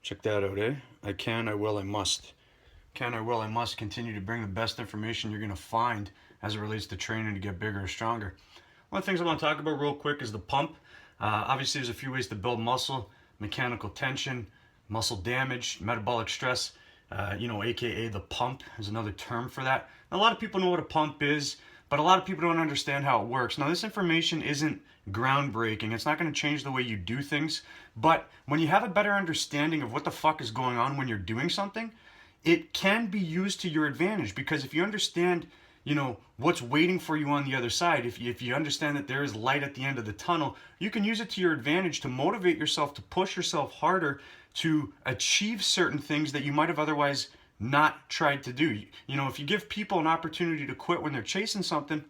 Check that out, eh? I can, I will, I must. Can, I will, I must continue to bring the best information you're going to find as it relates to training to get bigger or stronger. One of the things I want to talk about real quick is the pump. Obviously, there's a few ways to build muscle: mechanical tension, muscle damage, metabolic stress. AKA the pump is another term for that. A lot of people know what a pump is, but a lot of people don't understand how it works. Now, this information isn't groundbreaking. It's not going to change the way you do things, but when you have a better understanding of what the fuck is going on when you're doing something, it can be used to your advantage, because if you understand what's waiting for you on the other side, if you understand that there is light at the end of the tunnel, you can use it to your advantage to motivate yourself, to push yourself harder, to achieve certain things that you might have otherwise not tried to do. If you give people an opportunity to quit when they're chasing something,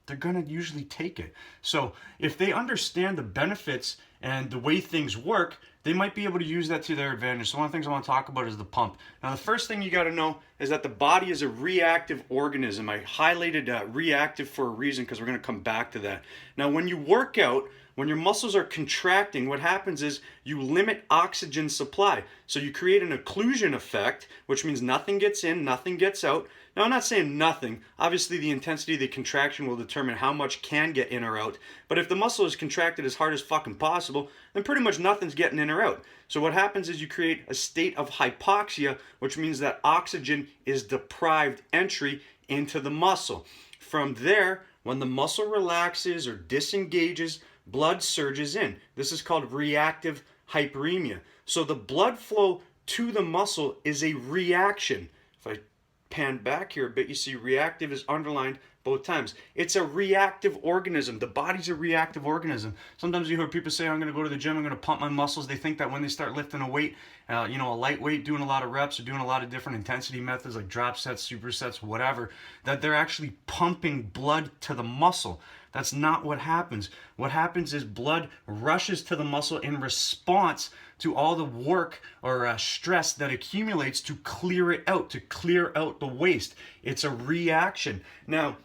they're going to usually take it. So if they understand the benefits and the way things work, they might be able to use that to their advantage. So one of the things I want to talk about is the pump. Now, the first thing you got to know is that the body is a reactive organism. I highlighted reactive for a reason, because we're going to come back to that. Now, when you work out, when your muscles are contracting, what happens is you limit oxygen supply. So you create an occlusion effect, which means nothing gets in, nothing gets out. Now, I'm not saying nothing. Obviously, the intensity of the contraction will determine how much can get in or out. But if the muscle is contracted as hard as fucking possible, then pretty much nothing's getting in or out. So what happens is you create a state of hypoxia, which means that oxygen is deprived entry into the muscle. From there, when the muscle relaxes or disengages, blood surges in. This is called reactive hyperemia. So the blood flow to the muscle is a reaction. If I pan back here a bit, you see reactive is underlined both times. It's a reactive organism. The body's a reactive organism. Sometimes you hear people say, I'm going to go to the gym, I'm going to pump my muscles. They think that when they start lifting a weight, a light weight, doing a lot of reps or doing a lot of different intensity methods like drop sets, supersets, whatever, that they're actually pumping blood to the muscle. That's not what happens. What happens is blood rushes to the muscle in response to all the work or stress that accumulates to clear it out, to clear out the waste. It's a reaction. Now,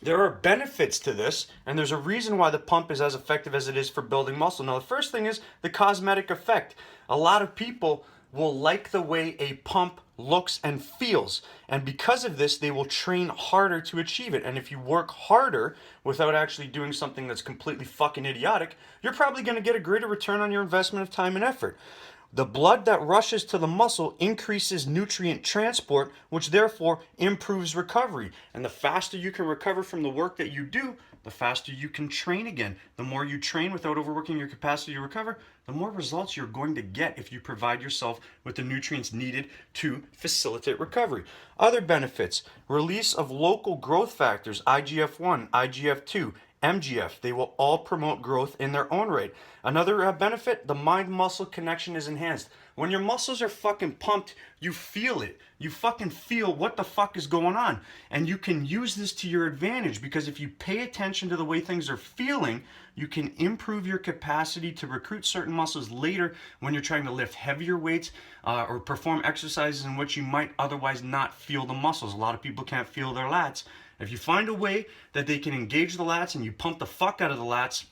there are benefits to this, and there's a reason why the pump is as effective as it is for building muscle. Now, the first thing is the cosmetic effect. A lot of people will like the way a pump looks and feels, and because of this, they will train harder to achieve it. And if you work harder without actually doing something that's completely fucking idiotic, you're probably going to get a greater return on your investment of time and effort. The blood that rushes to the muscle increases nutrient transport, which therefore improves recovery. And the faster you can recover from the work that you do, the faster you can train again. The more you train without overworking your capacity to recover, the more results you're going to get if you provide yourself with the nutrients needed to facilitate recovery. Other benefits: release of local growth factors, IGF-1, IGF-2, MGF. They will all promote growth in their own right. Another benefit: the mind-muscle connection is enhanced. When your muscles are fucking pumped, you feel it. You fucking feel what the fuck is going on. And you can use this to your advantage, because if you pay attention to the way things are feeling, you can improve your capacity to recruit certain muscles later when you're trying to lift heavier weights or perform exercises in which you might otherwise not feel the muscles. A lot of people can't feel their lats. If you find a way that they can engage the lats and you pump the fuck out of the lats,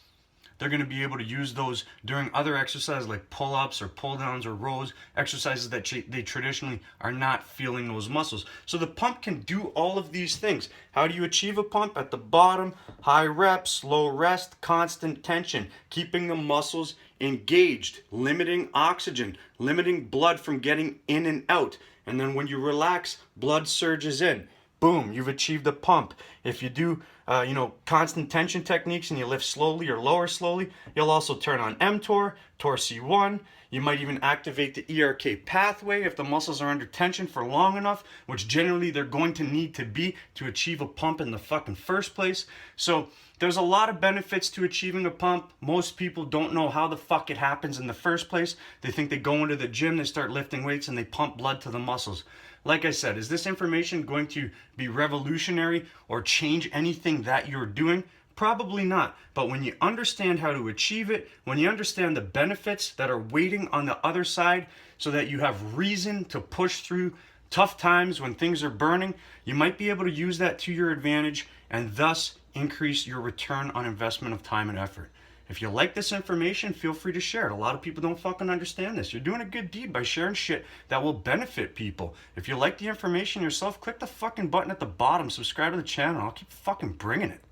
they're going to be able to use those during other exercises like pull-ups or pull-downs or rows, exercises that they traditionally are not feeling those muscles. So the pump can do all of these things. How do you achieve a pump? At the bottom, high reps, low rest, constant tension, keeping the muscles engaged, limiting oxygen, limiting blood from getting in and out. And then when you relax, blood surges in. Boom, you've achieved a pump. If you do, constant tension techniques and you lift slowly or lower slowly, you'll also turn on mTOR, TORC1. You might even activate the ERK pathway if the muscles are under tension for long enough, which generally they're going to need to be to achieve a pump in the fucking first place. So there's a lot of benefits to achieving a pump. Most people don't know how the fuck it happens in the first place. They think they go into the gym, they start lifting weights, and they pump blood to the muscles. Like I said, is this information going to be revolutionary or change anything that you're doing? Probably not. But when you understand how to achieve it, when you understand the benefits that are waiting on the other side so that you have reason to push through tough times when things are burning, you might be able to use that to your advantage and thus increase your return on investment of time and effort. If you like this information, feel free to share it. A lot of people don't fucking understand this. You're doing a good deed by sharing shit that will benefit people. If you like the information yourself, click the fucking button at the bottom, subscribe to the channel. I'll keep fucking bringing it.